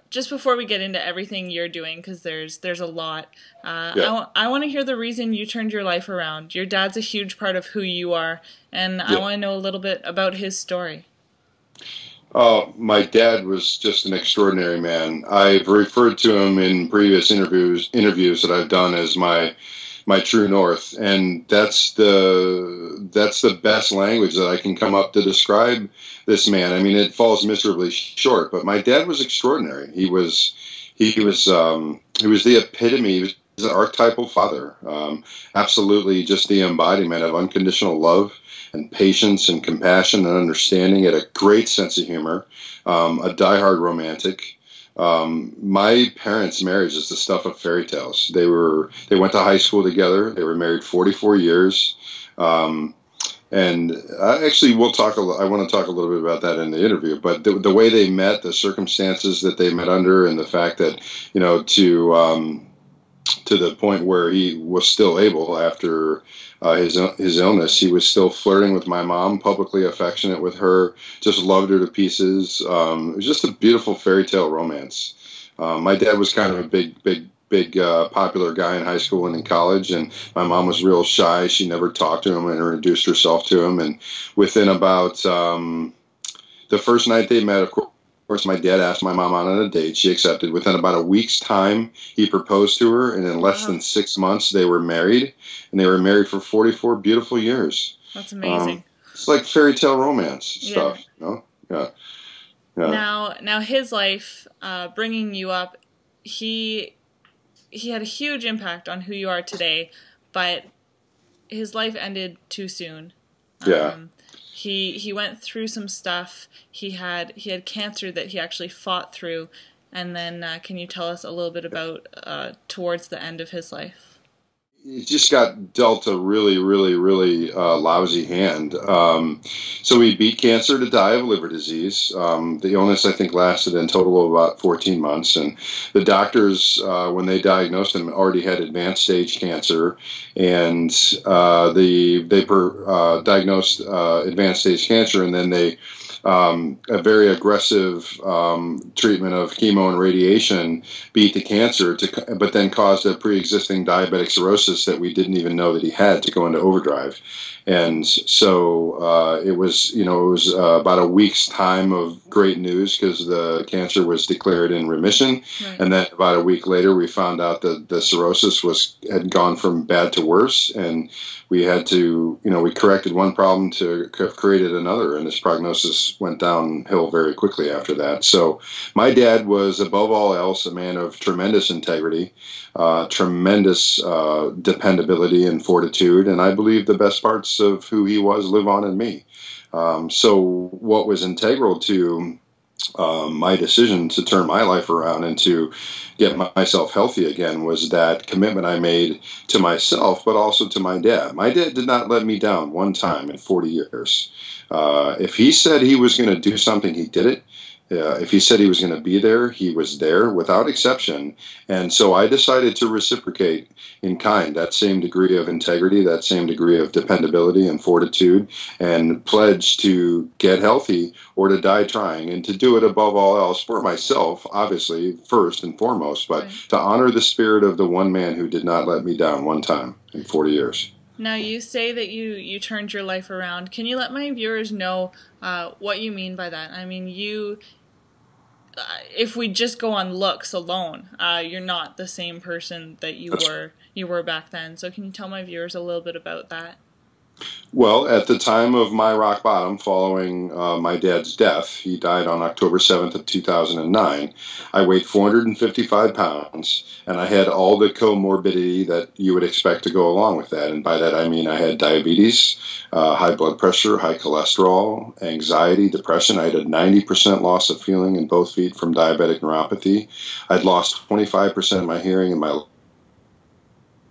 Just before we get into everything you're doing, because there's a lot, Yeah. I want to hear the reason you turned your life around. Your dad's a huge part of who you are, and I Yeah. want to know a little bit about his story. My dad was just an extraordinary man. I've referred to him in previous interviews that I've done as my true north, and that's the best language that I can come up to describe this man. I mean, it falls miserably short, but my dad was extraordinary. He was the epitome. He was an archetypal father. Absolutely, just the embodiment of unconditional love and patience and compassion and understanding. Had a great sense of humor. A diehard romantic. My parents' marriage is the stuff of fairy tales. They went to high school together. They were married 44 years. Um, and actually, I want to talk a little bit about that in the interview. But the way they met, the circumstances that they met under, and the fact that to the point where he was still able after his illness, he was still flirting with my mom, publicly affectionate with her, just loved her to pieces. It was just a beautiful fairy tale romance. My dad was kind of a big popular guy in high school and in college, and my mom was real shy. She never talked to him and introduced herself to him. And within about the first night they met, of course, my dad asked my mom out on a date. She accepted. Within about a week's time, he proposed to her, and in less Wow, than 6 months, they were married, and they were married for 44 beautiful years. that's Um, amazing. it's like fairy tale romance Yeah. stuff, you know? Yeah, yeah, Now his life, bringing you up, he he had a huge impact on who you are today, but his life ended too soon. yeah. Um, he went through some stuff. He had cancer that he actually fought through, and then can you tell us a little bit about towards the end of his life? He just got dealt a really, really, really lousy hand. So he beat cancer to die of liver disease. The illness, I think, lasted in total of about 14 months. And the doctors, when they diagnosed him, already had advanced stage cancer. And they diagnosed advanced stage cancer, and then a very aggressive treatment of chemo and radiation beat the cancer, but then caused a pre-existing diabetic cirrhosis that we didn't even know that he had to go into overdrive. And so it was about a week's time of great news because the cancer was declared in remission, Right. and then about a week later we found out that the cirrhosis had gone from bad to worse, and we had to, we corrected one problem to have created another, and his prognosis went downhill very quickly after that. So my dad was, above all else, a man of tremendous integrity, tremendous dependability and fortitude, and I believe the best parts of who he was live on in me. So what was integral to my decision to turn my life around and to get myself healthy again was that commitment I made to myself, but also to my dad. My dad did not let me down one time in 40 years. If he said he was going to do something, he did it. If he said he was going to be there, he was there without exception. And so I decided to reciprocate in kind that same degree of integrity, that same degree of dependability and fortitude, and pledge to get healthy or to die trying, and to do it above all else for myself, obviously, first and foremost, but Right. to honor the spirit of the one man who did not let me down one time in 40 years. Now you say that you turned your life around. Can you let my viewers know what you mean by that? I mean, if we just go on looks alone, you're not the same person that That's you were back then. So can you tell my viewers a little bit about that? Well, at the time of my rock bottom following my dad's death, he died on October 7th of 2009. I weighed 455 pounds, and I had all the comorbidity that you would expect to go along with that. And by that I mean I had diabetes, high blood pressure, high cholesterol, anxiety, depression. I had a 90% loss of feeling in both feet from diabetic neuropathy. I'd lost 25% of my hearing in my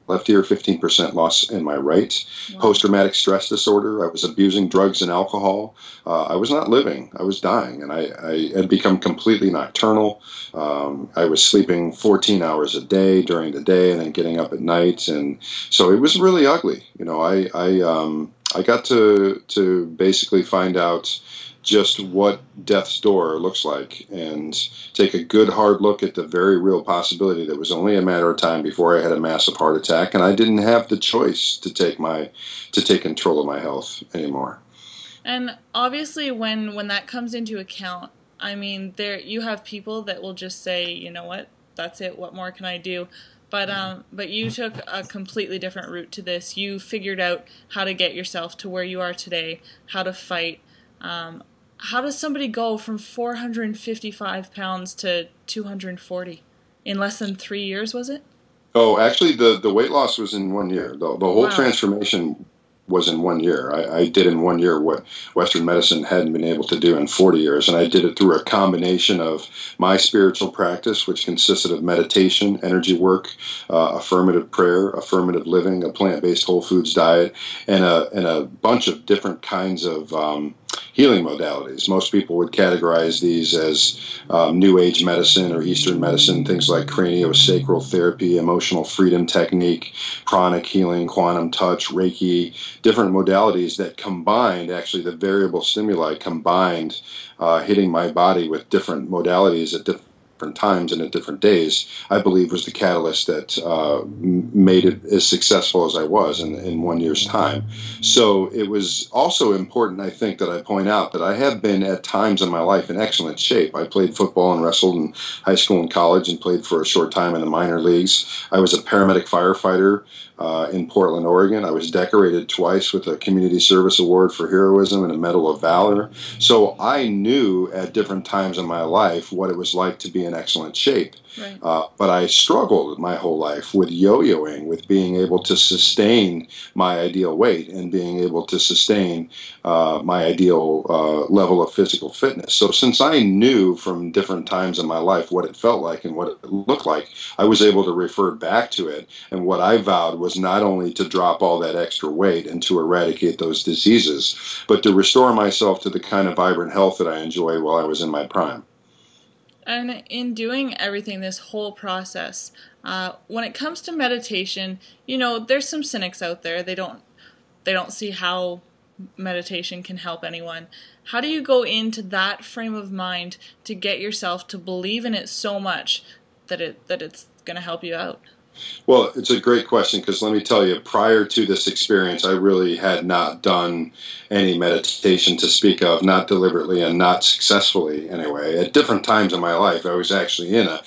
left ear, 15% loss in my right. Wow. Post-traumatic stress disorder. I was abusing drugs and alcohol. I was not living. I was dying. And I had become completely nocturnal. I was sleeping 14 hours a day during the day and then getting up at night. And so it was really ugly. I got to basically find out just what death's door looks like and take a good hard look at the very real possibility that it was only a matter of time before I had a massive heart attack, and I didn't have the choice to take control of my health anymore. And obviously when that comes into account, I mean, you have people that will just say, you know what, that's it, what more can I do? But you took a completely different route to this. You figured out how to get yourself to where you are today, how to fight. How does somebody go from 455 pounds to 240 in less than 3 years, was it? Oh, actually, the weight loss was in 1 year. The whole transformation was in 1 year. I did in 1 year what Western medicine hadn't been able to do in 40 years. And I did it through a combination of my spiritual practice, which consisted of meditation, energy work, affirmative prayer, affirmative living, a plant-based whole foods diet, and a bunch of different kinds of healing modalities. Most people would categorize these as New Age medicine or Eastern medicine, things like craniosacral therapy, emotional freedom technique, pranic healing, quantum touch, Reiki, different modalities that combined, actually the variable stimuli combined, hitting my body with different modalities at different times and at different days, I believe was the catalyst that made it as successful as I was in 1 year's time. So it was also important, I think, that I point out that I have been at times in my life in excellent shape. I played football and wrestled in high school and college and played for a short time in the minor leagues. I was a paramedic firefighter in Portland, Oregon. I was decorated twice with a Community Service Award for heroism and a Medal of Valor. So I knew at different times in my life what it was like to be in excellent shape. Right. But I struggled my whole life with yo-yoing, with being able to sustain my ideal weight and being able to sustain my ideal level of physical fitness. So since I knew from different times in my life what it felt like and what it looked like, I was able to refer back to it. And what I vowed was not only to drop all that extra weight and to eradicate those diseases, but to restore myself to the kind of vibrant health that I enjoyed while I was in my prime. And in doing everything, this whole process, when it comes to meditation, you know, there's some cynics out there. They don't see how meditation can help anyone. How do you go into that frame of mind to get yourself to believe in it so much that it's going to help you out? Well, it's a great question because let me tell you, prior to this experience, I really had not done any meditation to speak of, not deliberately and not successfully anyway. At different times in my life, I was actually in a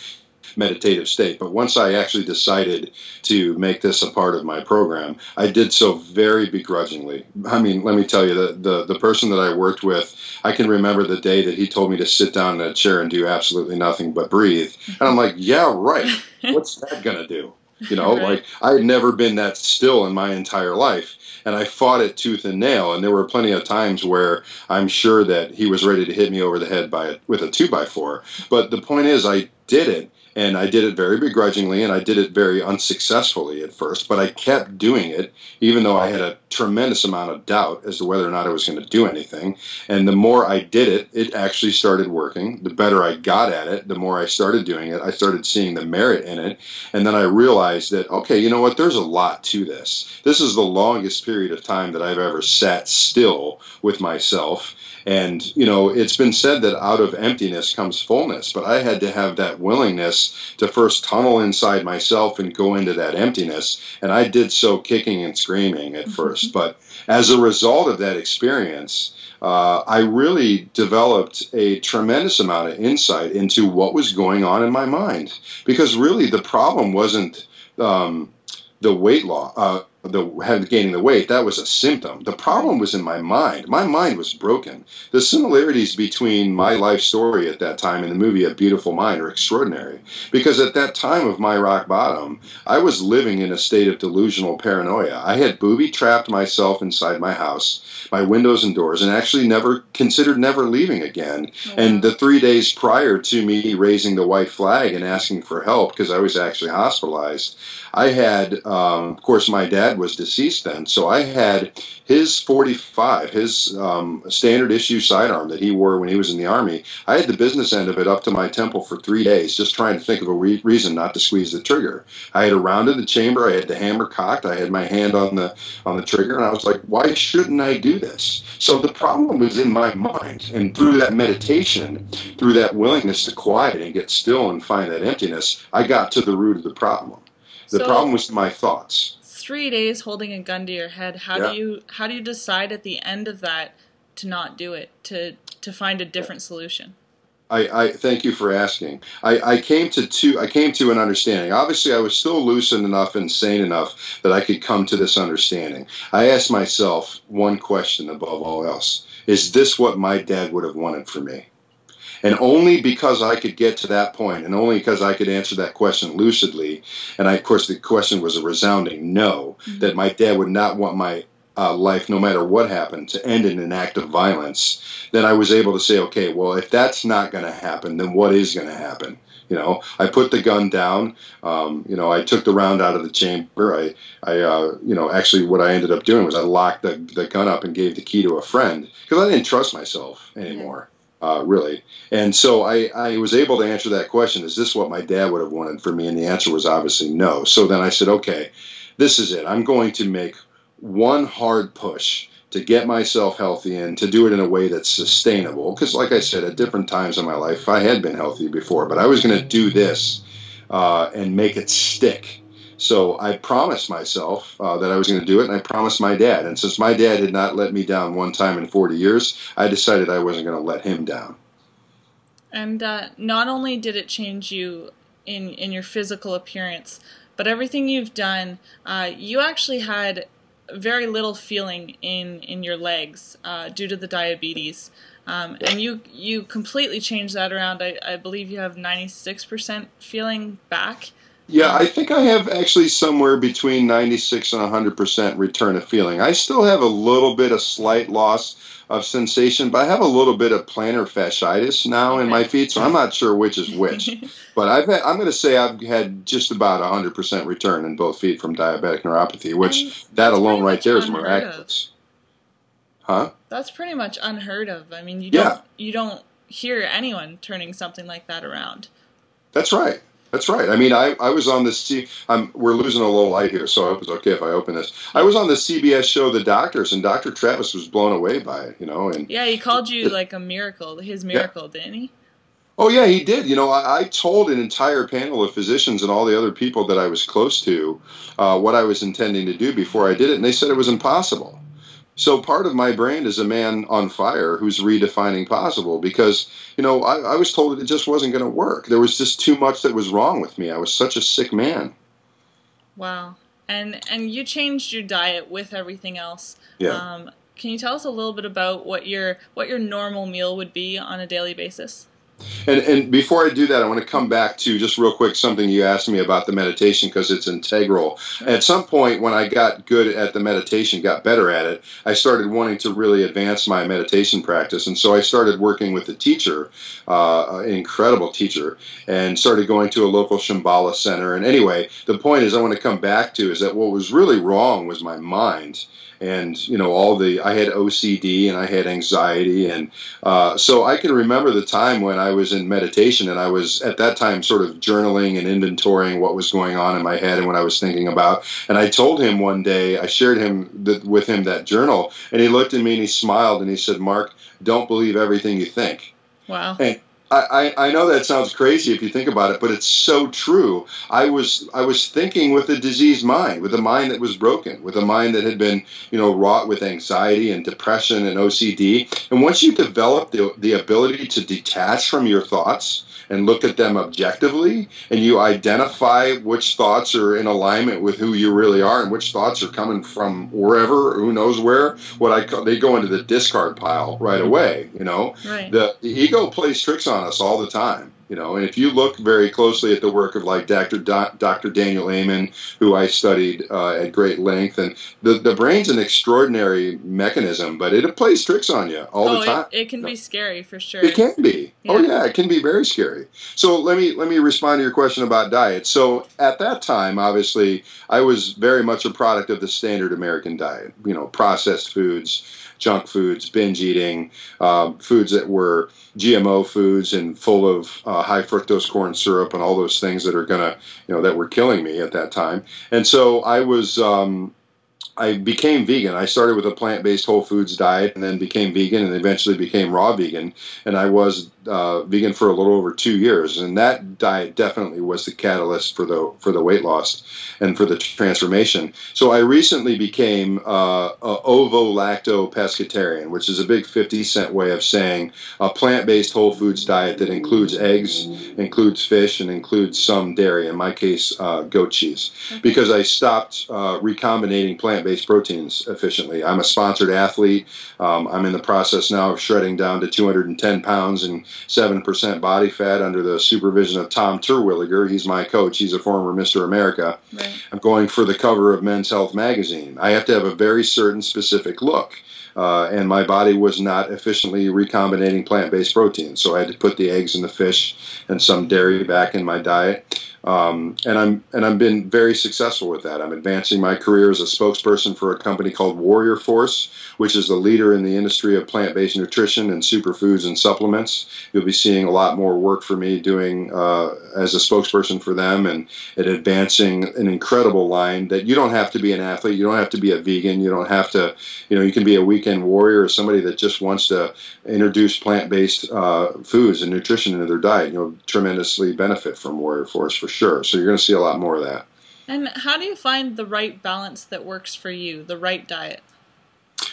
meditative state. But once I actually decided to make this a part of my program, I did so very begrudgingly. I mean, let me tell you, the person that I worked with, I can remember the day that he told me to sit down in a chair and do absolutely nothing but breathe. And I'm like, yeah, right. What's that going to do? You know, Right. like I had never been that still in my entire life. And I fought it tooth and nail. And there were plenty of times where I'm sure that he was ready to hit me over the head with a 2x4. But the point is, I did it. And I did it very begrudgingly, and I did it very unsuccessfully at first. But I kept doing it, even though I had a tremendous amount of doubt as to whether or not I was going to do anything. And the more I did it, it actually started working. The better I got at it, the more I started doing it. I started seeing the merit in it. And then I realized that, okay, you know what? There's a lot to this. This is the longest period of time that I've ever sat still with myself. And, you know, it's been said that out of emptiness comes fullness, but I had to have that willingness to first tunnel inside myself and go into that emptiness. And I did so kicking and screaming at first. But as a result of that experience, I really developed a tremendous amount of insight into what was going on in my mind. Because really the problem wasn't the weight loss, gaining the weight. That was a symptom. The problem was in my mind. My mind was broken. The similarities between my life story at that time and the movie A Beautiful Mind are extraordinary. Because at that time of my rock bottom, I was living in a state of delusional paranoia. I had booby-trapped myself inside my house, my windows and doors, and actually considered never leaving again. Oh, wow. And the 3 days prior to me raising the white flag and asking for help, because I was actually hospitalized, I had, of course, my dad dad was deceased then, so I had his 45, his standard issue sidearm that he wore when he was in the Army. I had the business end of it up to my temple for 3 days, just trying to think of a reason not to squeeze the trigger. I had a round in the chamber. I had the hammer cocked. I had my hand on the trigger, and I was like, why shouldn't I do this? So the problem was in my mind, and through that meditation, through that willingness to quiet and get still and find that emptiness, I got to the root of the problem. The problem was my thoughts. 3 days holding a gun to your head. How do you decide at the end of that to not do it, to find a different solution? I thank you for asking. I came to an understanding. Obviously, I was still lucid enough and sane enough that I could come to this understanding. I asked myself one question above all else: is this what my dad would have wanted for me? And only because I could get to that point, and only because I could answer that question lucidly, and of course the question was a resounding no, that my dad would not want my life, no matter what happened, to end in an act of violence, then I was able to say, okay, well, if that's not going to happen, then what is going to happen? I put the gun down. I took the round out of the chamber. Actually what I ended up doing was I locked the gun up and gave the key to a friend because I didn't trust myself anymore. Really. And so I was able to answer that question, is this what my dad would have wanted for me? And the answer was obviously no. So then I said, okay, this is it. I'm going to make one hard push to get myself healthy and to do it in a way that's sustainable. Because like I said, at different times in my life, I had been healthy before, but I was going to do this and make it stick. So I promised myself that I was going to do it, and I promised my dad. And since my dad had not let me down one time in 40 years, I decided I wasn't going to let him down. And not only did it change you in your physical appearance, but everything you've done, you actually had very little feeling in your legs due to the diabetes. And you completely changed that around. I believe you have 96% feeling back. Yeah, I think I have actually somewhere between 96 and 100% return of feeling. I still have a little bit of slight loss of sensation, but I have a little bit of plantar fasciitis now in my feet, so I'm not sure which is which. But I'm going to say I've had just about 100% return in both feet from diabetic neuropathy, which that alone right there is miraculous. Huh? That's pretty much unheard of. I mean, you don't hear anyone turning something like that around. That's right. That's right. I mean, I was on this. We're losing a little light here, so I hope it's okay if I open this. I was on the CBS show The Doctors, and Dr. Travis was blown away by it. And yeah, he called you like a miracle, his miracle, didn't he? Oh yeah, he did. I told an entire panel of physicians and all the other people that I was close to what I was intending to do before I did it, and they said it was impossible. So part of my brand is a man on fire who's redefining possible because, I was told it just wasn't going to work. There was just too much that was wrong with me. I was such a sick man. Wow. And you changed your diet with everything else. Yeah. Can you tell us a little bit about what your normal meal would be on a daily basis? And before I do that, I want to come back to just real quick something you asked me about the meditation because it's integral. Sure. At some point when I got good at the meditation, got better at it, I started wanting to really advance my meditation practice. And so I started working with a teacher, an incredible teacher, and started going to a local Shambhala center. And anyway, the point is I want to come back to is that what was really wrong was my mind. And, I had OCD and I had anxiety. And so I can remember the time when I was in meditation and I was at that time sort of journaling and inventorying what was going on in my head and what I was thinking about. And I told him one day, I shared with him that journal, and he looked at me and he smiled and he said, "Mark, don't believe everything you think." Wow. And I know that sounds crazy if you think about it, but it's so true. I was thinking with a diseased mind, with a mind that was broken, with a mind that had been, wrought with anxiety and depression and OCD. And once you develop the ability to detach from your thoughts and look at them objectively, and you identify which thoughts are in alignment with who you really are and which thoughts are coming from wherever, who knows where, they go into the discard pile right away, Right. The ego plays tricks on us all the time. You know, and if you look very closely at the work of like Dr. Daniel Amen, who I studied at great length, and the brain's an extraordinary mechanism, but it plays tricks on you all the time. It can be scary for sure. It can be. Yeah. Oh yeah, it can be very scary. So let me respond to your question about diet. So at that time, obviously, I was very much a product of the standard American diet. You know, processed foods, junk foods, binge eating, foods that were GMO foods and full of high fructose corn syrup and all those things that are gonna, you know, that were killing me at that time. And so I became vegan. I started with a plant-based whole foods diet and then became vegan and eventually became raw vegan. And I was vegan for a little over 2 years. And that diet definitely was the catalyst for the weight loss and for the transformation. So I recently became a ovo-lacto pescatarian, which is a big 50-cent way of saying a plant-based whole foods diet that includes eggs, includes fish, and includes some dairy, in my case, goat cheese, because I stopped recombinating plant-based proteins efficiently. I'm a sponsored athlete. I'm in the process now of shredding down to 210 pounds and 7% body fat under the supervision of Tom Terwilliger. He's my coach. He's a former Mr. America. Right. I'm going for the cover of Men's Health magazine. I have to have a very certain specific look. And my body was not efficiently recombinating plant-based proteins, so I had to put the eggs and the fish and some dairy back in my diet. And I've been very successful with that. I'm advancing my career as a spokesperson for a company called Warrior Force, which is the leader in the industry of plant-based nutrition and superfoods and supplements. You'll be seeing a lot more work for me doing as a spokesperson for them and advancing an incredible line that you don't have to be an athlete, you don't have to be a vegan, you don't have to, you can be a weekend warrior or somebody that just wants to introduce plant-based foods and nutrition into their diet. You'll tremendously benefit from Warrior Force for sure. So you're going to see a lot more of that. And how do you find the right balance that works for you, the right diet?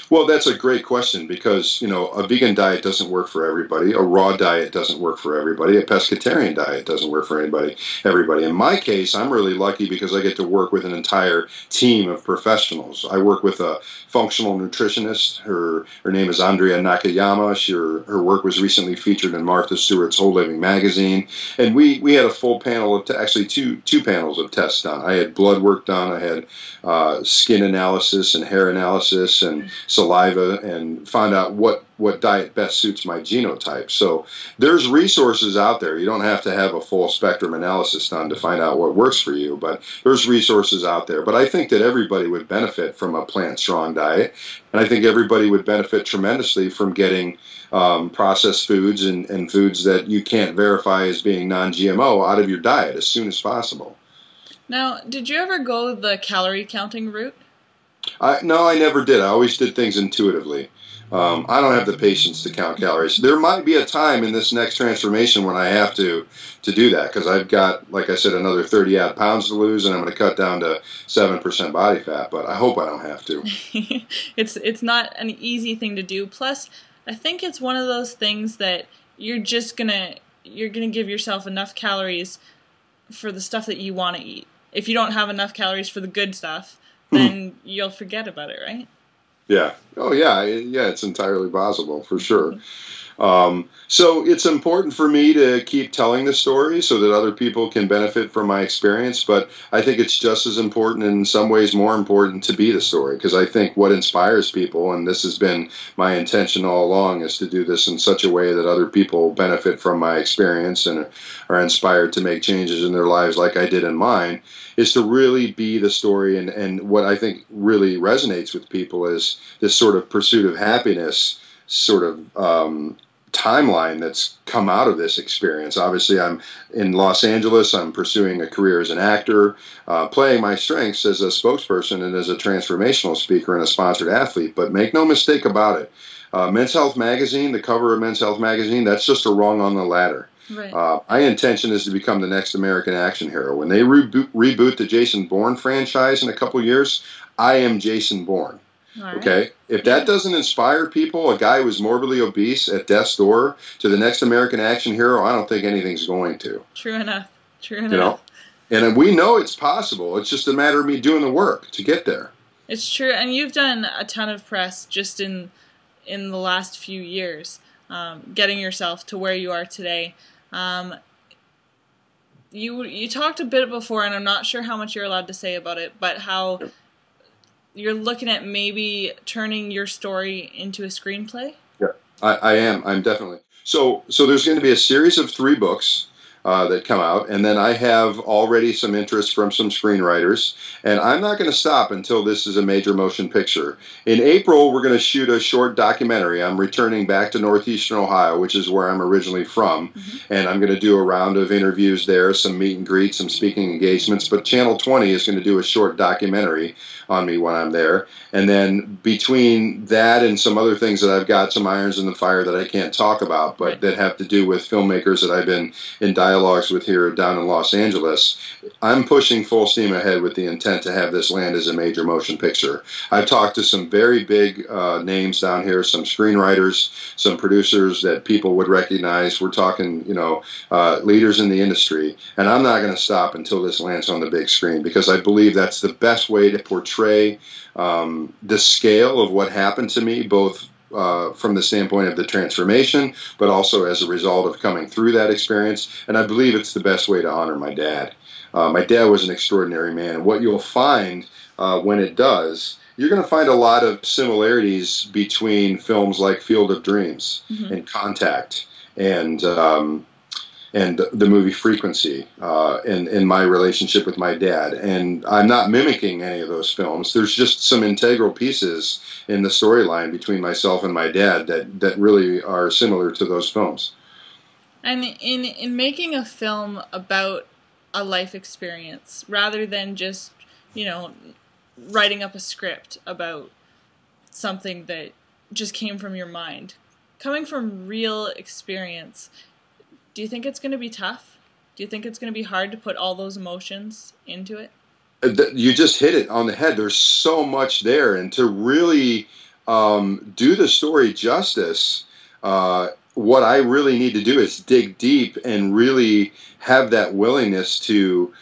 Well, that's a great question because, a vegan diet doesn't work for everybody. A raw diet doesn't work for everybody. A pescatarian diet doesn't work for everybody. In my case, I'm really lucky because I get to work with an entire team of professionals. I work with a functional nutritionist. Her name is Andrea Nakayama. Her work was recently featured in Martha Stewart's Whole Living magazine. And we had a full panel of, actually two panels of tests done. I had blood work done. I had skin analysis and hair analysis and saliva, and found out what diet best suits my genotype. So there's resources out there. You don't have to have a full spectrum analysis done to find out what works for you, but there's resources out there. But I think that everybody would benefit from a plant-strong diet, and I think everybody would benefit tremendously from getting processed foods and foods that you can't verify as being non-GMO out of your diet as soon as possible. Now, did you ever go the calorie counting route? No, I never did. I always did things intuitively. I don't have the patience to count calories. There might be a time in this next transformation when I have to do that because I've got, like I said, another 30 odd pounds to lose, and I'm going to cut down to 7% body fat. But I hope I don't have to. It's not an easy thing to do. Plus, I think it's one of those things that you're gonna give yourself enough calories for the stuff that you want to eat. If you don't have enough calories for the good stuff, then you'll forget about it, right? Yeah. Oh, yeah. Yeah, it's entirely possible, for sure. So it's important for me to keep telling the story so that other people can benefit from my experience, but I think it's just as important, and in some ways more important, to be the story, because I think what inspires people, and this has been my intention all along, is to do this in such a way that other people benefit from my experience and are inspired to make changes in their lives like I did in mine, is to really be the story. And what I think really resonates with people is this sort of pursuit of happiness sort of timeline that's come out of this experience. Obviously, I'm in Los Angeles. I'm pursuing a career as an actor, playing my strengths as a spokesperson and as a transformational speaker and a sponsored athlete. But make no mistake about it, Men's Health magazine, the cover of Men's Health magazine, that's just a rung on the ladder. Right. My intention is to become the next American action hero. When they reboot the Jason Bourne franchise in a couple years, I am Jason Bourne. Right. Okay? If that doesn't inspire people, a guy who's morbidly obese at death's door, to the next American action hero, I don't think anything's going to. True enough. True enough. And we know it's possible. It's just a matter of me doing the work to get there. It's true. And you've done a ton of press just in the last few years, getting yourself to where you are today. you talked a bit before, and I'm not sure how much you're allowed to say about it, but how you're looking at maybe turning your story into a screenplay? Yeah, I am. I'm definitely. So there's going to be a series of 3 books that come out, and then I have already some interest from some screenwriters, and I'm not going to stop until this is a major motion picture. In April, we're going to shoot a short documentary. I'm returning back to Northeastern Ohio, which is where I'm originally from, and I'm going to do a round of interviews there, some meet and greets, some speaking engagements, but Channel 20 is going to do a short documentary on me when I'm there. And then between that and some other things that I've got some irons in the fire that I can't talk about, but that have to do with filmmakers that I've been in dialogues with here down in Los Angeles, I'm pushing full steam ahead with the intent to have this land as a major motion picture. I've talked to some very big names down here, some screenwriters, some producers that people would recognize. We're talking, leaders in the industry, and I'm not going to stop until this lands on the big screen, because I believe that's the best way to portray the scale of what happened to me, both from the standpoint of the transformation, but also as a result of coming through that experience. And I believe it's the best way to honor my dad. My dad was an extraordinary man. And what you'll find when it does, you're going to find a lot of similarities between films like Field of Dreams and Contact and the movie Frequency, in my relationship with my dad. And I'm not mimicking any of those films. There's just some integral pieces in the storyline between myself and my dad that really are similar to those films. And in making a film about a life experience, rather than just, writing up a script about something that just came from your mind, coming from real experience, do you think it's going to be tough? Do you think it's going to be hard to put all those emotions into it? You just hit it on the head. There's so much there. And to really do the story justice, what I really need to do is dig deep and really have that willingness to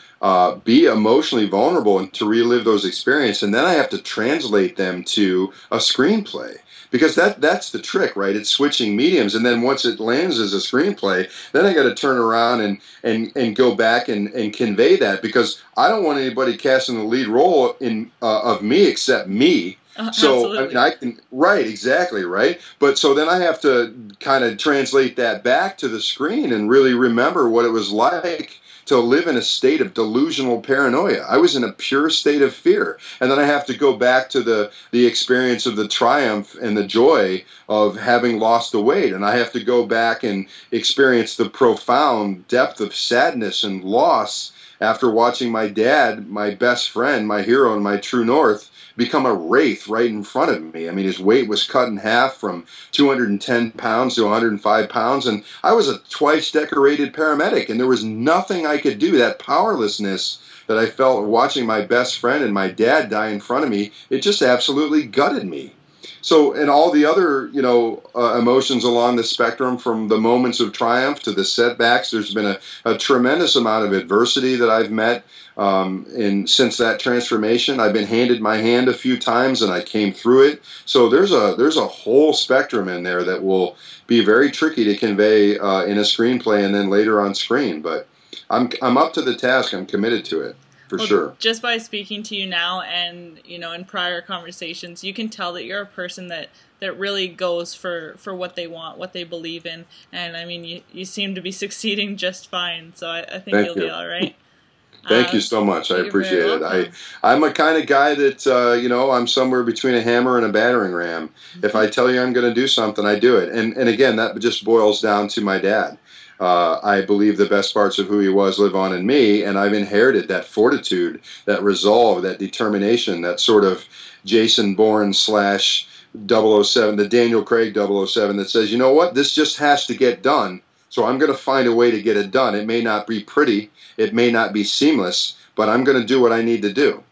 be emotionally vulnerable and to relive those experiences. And then I have to translate them to a screenplay. Because that's the trick, right? It's switching mediums, and then once it lands as a screenplay, then I got to turn around and go back and convey that, because I don't want anybody casting the lead role of me except me. So absolutely. I can, right, exactly, right. But so then I have to kind of translate that back to the screen and really remember what it was like to live in a state of delusional paranoia. I was in a pure state of fear. And then I have to go back to the experience of the triumph and the joy of having lost the weight. And I have to go back and experience the profound depth of sadness and loss after watching my dad, my best friend, my hero, and my true north, become a wraith right in front of me. I mean, his weight was cut in half from 210 pounds to 105 pounds, and I was a twice decorated paramedic, and there was nothing I could do. That powerlessness that I felt watching my best friend and my dad die in front of me, it just absolutely gutted me. So, and all the other, emotions along the spectrum, from the moments of triumph to the setbacks, there's been a tremendous amount of adversity that I've met. And since that transformation, I've been handed my hand a few times, and I came through it. So there's a whole spectrum in there that will be very tricky to convey in a screenplay and then later on screen. But I'm up to the task. I'm committed to it. For sure. Just by speaking to you now and, in prior conversations, you can tell that you're a person that really goes for what they want, what they believe in. And, I mean, you seem to be succeeding just fine. So I think you'll be all right. Thank you so much. I appreciate it. I'm a kind of guy that, I'm somewhere between a hammer and a battering ram. If I tell you I'm going to do something, I do it. And again, that just boils down to my dad. I believe the best parts of who he was live on in me, and I've inherited that fortitude, that resolve, that determination, that sort of Jason Bourne / 007, the Daniel Craig 007 that says, you know what, this just has to get done, so I'm going to find a way to get it done. It may not be pretty, it may not be seamless, but I'm going to do what I need to do.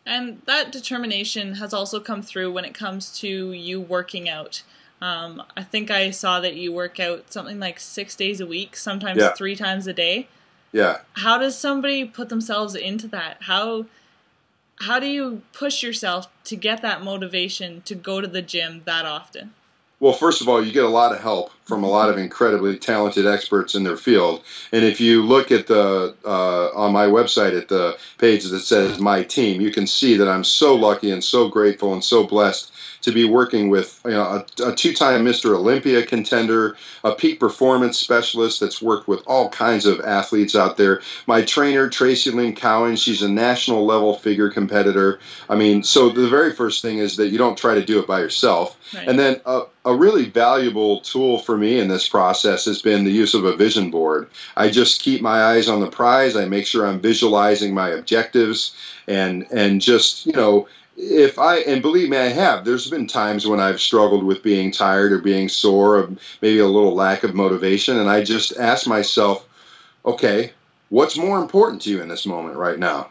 And that determination has also come through when it comes to you working out. I think I saw that you work out something like 6 days a week, sometimes 3 times a day. Yeah. How does somebody put themselves into that? How do you push yourself to get that motivation to go to the gym that often? Well, first of all, you get a lot of help from a lot of incredibly talented experts in their field. And if you look at the on my website at the page that says My Team, you can see that I'm so lucky and so grateful and so blessed to be working with a two-time Mr. Olympia contender, a peak performance specialist that's worked with all kinds of athletes out there. My trainer, Tracy Lynn Cowan, she's a national level figure competitor. I mean, so the very first thing is that you don't try to do it by yourself. Right. And then a really valuable tool for me in this process has been the use of a vision board. I just keep my eyes on the prize. I make sure I'm visualizing my objectives and just, and believe me, I have. There's been times when I've struggled with being tired or being sore or maybe a little lack of motivation. And I just ask myself, okay, what's more important to you in this moment right now?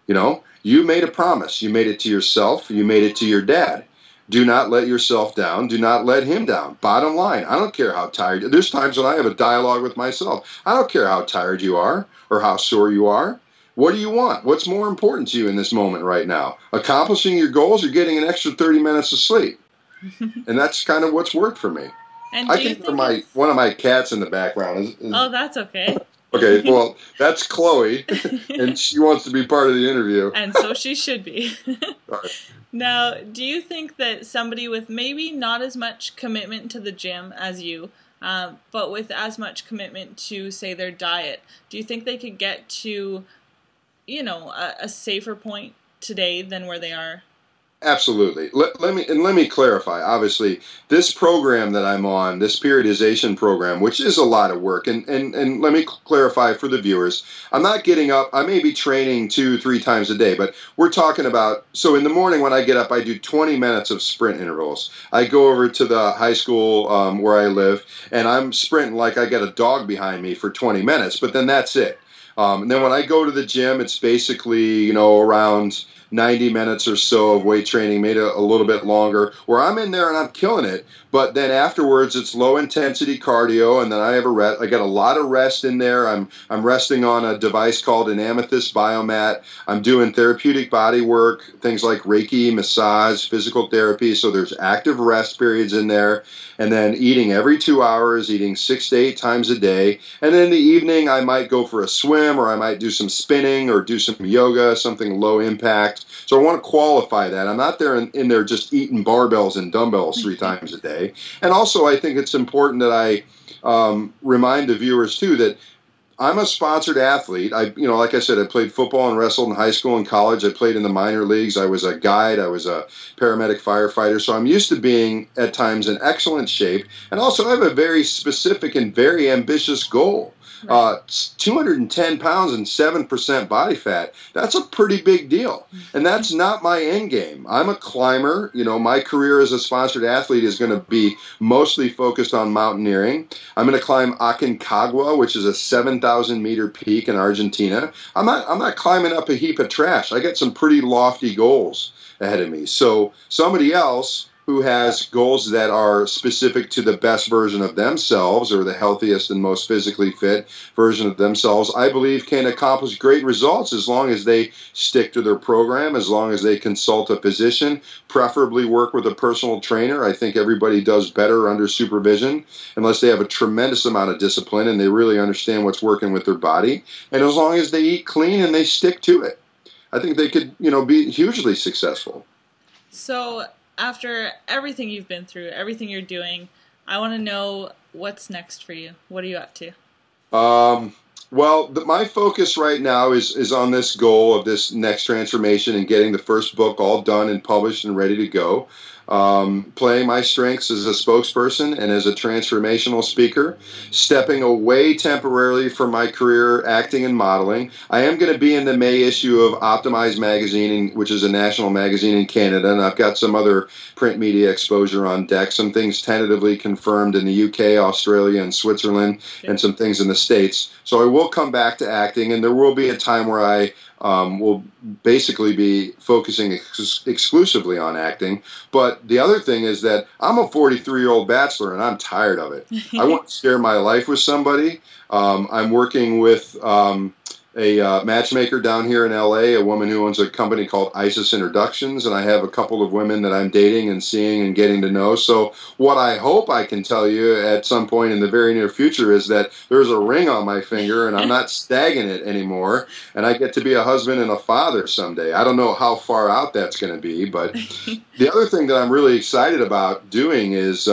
You made a promise. You made it to yourself. You made it to your dad. Do not let yourself down. Do not let him down. Bottom line, I don't care how tired. There's times when I have a dialogue with myself. I don't care how tired you are or how sore you are. What do you want? What's more important to you in this moment right now? Accomplishing your goals or getting an extra 30 minutes of sleep? And that's kind of what's worked for me. And I can hear one of my cats in the background. Oh, that's okay. Okay, well, that's Chloe, and she wants to be part of the interview. And so she should be. All right. Now, do you think that somebody with maybe not as much commitment to the gym as you, but with as much commitment to, say, their diet, do you think they could get to, a safer point today than where they are? Absolutely. Let me clarify. Obviously, this program that I'm on, this periodization program, which is a lot of work, and let me clarify for the viewers, I'm not getting up. I may be training 2-3 times a day, but we're talking about, so in the morning when I get up, I do 20 minutes of sprint intervals. I go over to the high school where I live, and I'm sprinting like I got a dog behind me for 20 minutes, but then that's it. And then when I go to the gym, it's basically, around 90 minutes or so of weight training, maybe a little bit longer, where I'm in there and I'm killing it. But then afterwards, it's low intensity cardio, and then I have I get a lot of rest in there. I'm resting on a device called an amethyst biomat. I'm doing therapeutic body work, things like Reiki, massage, physical therapy. So there's active rest periods in there, and then eating every 2 hours, eating 6 to 8 times a day. And then in the evening, I might go for a swim, or I might do some spinning, or do some yoga, something low impact. So I want to qualify that. I'm not there in there just eating barbells and dumbbells 3 times a day. And also, I think it's important that I remind the viewers, too, that I'm a sponsored athlete. Like I said, I played football and wrestled in high school and college. I played in the minor leagues. I was a guide. I was a paramedic firefighter. So I'm used to being, at times, in excellent shape. And also, I have a very specific and very ambitious goal. 210 pounds and 7% body fat. That's a pretty big deal. And that's not my end game. I'm a climber. My career as a sponsored athlete is going to be mostly focused on mountaineering. I'm going to climb Aconcagua, which is a 7,000 meter peak in Argentina. I'm not climbing up a heap of trash. I got some pretty lofty goals ahead of me. So somebody else who has goals that are specific to the best version of themselves, or the healthiest and most physically fit version of themselves, I believe can accomplish great results as long as they stick to their program, as long as they consult a physician, preferably work with a personal trainer. I think everybody does better under supervision unless they have a tremendous amount of discipline and they really understand what's working with their body. And as long as they eat clean and they stick to it, I think they could, be hugely successful. So after everything you've been through, everything you're doing, I want to know what's next for you. What are you up to? Well, my focus right now is on this goal of this next transformation and getting the first book all done and published and ready to go. Playing my strengths as a spokesperson and as a transformational speaker, stepping away temporarily from my career acting and modeling. I am going to be in the May issue of Optimize magazine, which is a national magazine in Canada, and I've got some other print media exposure on deck, some things tentatively confirmed in the UK, Australia, and Switzerland, and some things in the States. So I will come back to acting, and there will be a time where I will basically be focusing exclusively on acting. But the other thing is that I'm a 43-year-old bachelor and I'm tired of it. I want to share my life with somebody. I'm working with a matchmaker down here in LA, a woman who owns a company called ISIS Introductions, and I have a couple of women that I'm dating and seeing and getting to know. So what I hope I can tell you at some point in the very near future is that there's a ring on my finger and I'm not stagnant anymore, and I get to be a husband and a father someday. I don't know how far out that's going to be, but the other thing that I'm really excited about doing is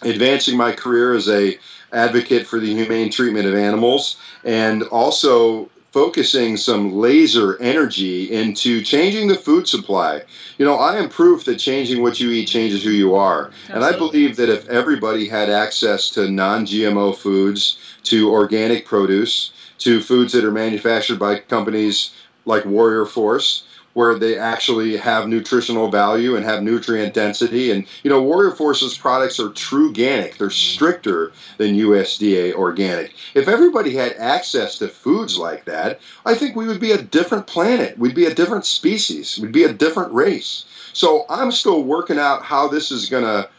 advancing my career as a advocate for the humane treatment of animals, and also focusing some laser energy into changing the food supply. You know, I am proof that changing what you eat changes who you are. Absolutely. And I believe that if everybody had access to non-GMO foods, to organic produce, to foods that are manufactured by companies like Warrior Force, where they actually have nutritional value and have nutrient density. And, you know, Warrior Force's products are true organic. They're stricter than USDA organic. If everybody had access to foods like that, I think we would be a different planet. We'd be a different species. We'd be a different race. So I'm still working out how this is going to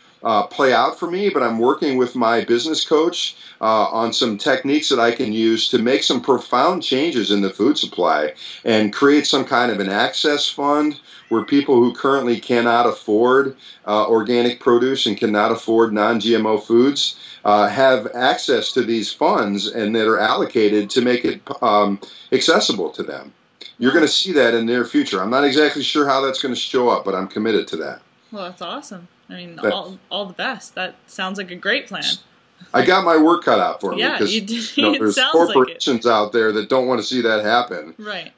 play out for me, but I'm working with my business coach on some techniques that I can use to make some profound changes in the food supply and create some kind of an access fund where people who currently cannot afford organic produce and cannot afford non-GMO foods have access to these funds and that are allocated to make it accessible to them. You're going to see that in the near future. I'm not exactly sure how that's going to show up, but I'm committed to that. Well, that's awesome. I mean, all the best. That sounds like a great plan. I got my work cut out for me because you did. there's corporations out there that don't want to see that happen. Right.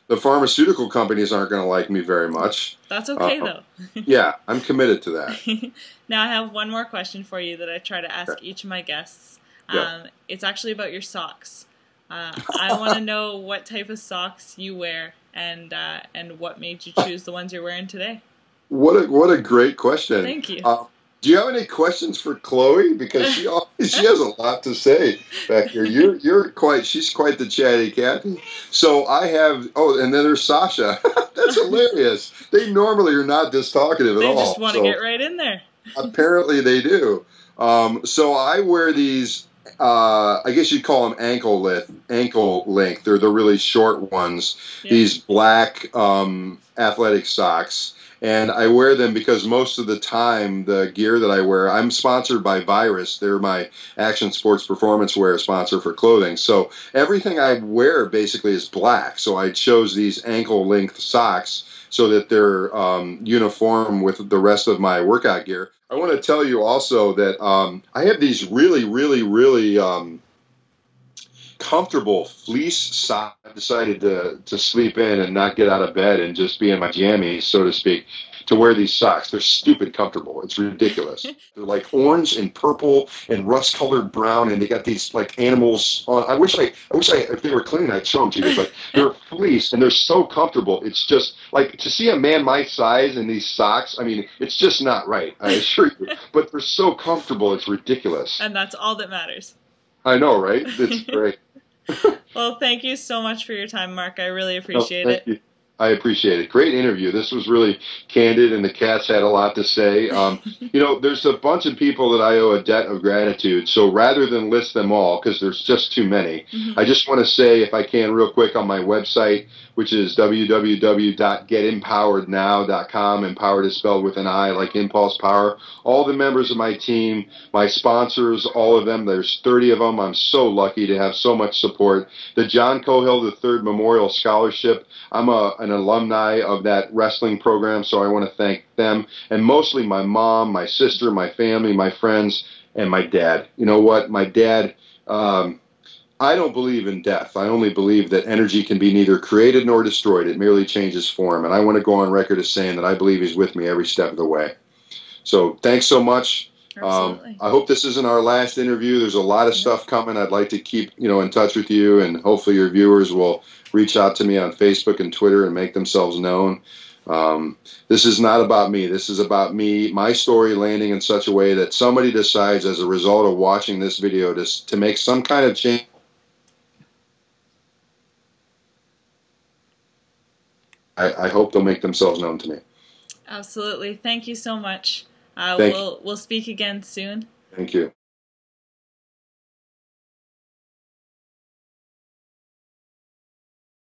The pharmaceutical companies aren't going to like me very much. That's okay, though. Yeah, I'm committed to that. Now I have one more question for you that I try to ask each of my guests. It's actually about your socks. I want to know what type of socks you wear and what made you choose the ones you're wearing today. What a great question. Thank you. Do you have any questions for Chloe? Because she has a lot to say back here. She's quite the chatty Cathy. So I have, and then there's Sasha. That's hilarious. They normally are not this talkative at all. They just want to get right in there. Apparently they do. So I wear these, I guess you'd call them ankle length. They're the really short ones. Yeah. These black athletic socks. And I wear them because most of the time, the gear that I wear, I'm sponsored by Virus. They're my action sports performance wear sponsor for clothing. So everything I wear basically is black. So I chose these ankle length socks so that they're uniform with the rest of my workout gear. I want to tell you also that I have these really, really, really comfortable fleece socks. I decided to sleep in and not get out of bed and just be in my jammies, so to speak, to wear these socks. They're stupid comfortable. It's ridiculous. They're like orange and purple and rust-colored brown, and they got these like animals on. I wish if they were clean, I'd show them to you. But they're fleece and they're so comfortable. It's just like to see a man my size in these socks. I mean, it's just not right. I assure you. But they're so comfortable. It's ridiculous. And that's all that matters. I know, right? It's great. Well, thank you so much for your time, Mark. I really appreciate it. You. I appreciate it. Great interview. This was really candid, and the cats had a lot to say. There's a bunch of people that I owe a debt of gratitude, so rather than list them all, because there's just too many, I just want to say, if I can, real quick, on my website, which is www.getempowerednow.com. Empowered is spelled with an I, like impulse power. All the members of my team, my sponsors, all of them, there's 30 of them. I'm so lucky to have so much support. The John Cohill III Memorial Scholarship, I'm an alumni of that wrestling program, so I want to thank them. And mostly my mom, my sister, my family, my friends, and my dad. You know what? My dad, I don't believe in death. I only believe that energy can be neither created nor destroyed. It merely changes form. And I want to go on record as saying that I believe he's with me every step of the way. So thanks so much. I hope this isn't our last interview. There's a lot of stuff coming. I'd like to keep in touch with you, and hopefully your viewers will reach out to me on Facebook and Twitter and make themselves known. This is not about me. This is about me, my story landing in such a way that somebody decides as a result of watching this video to make some kind of change. I hope they'll make themselves known to me. Absolutely. Thank you so much. We'll speak again soon. Thank you.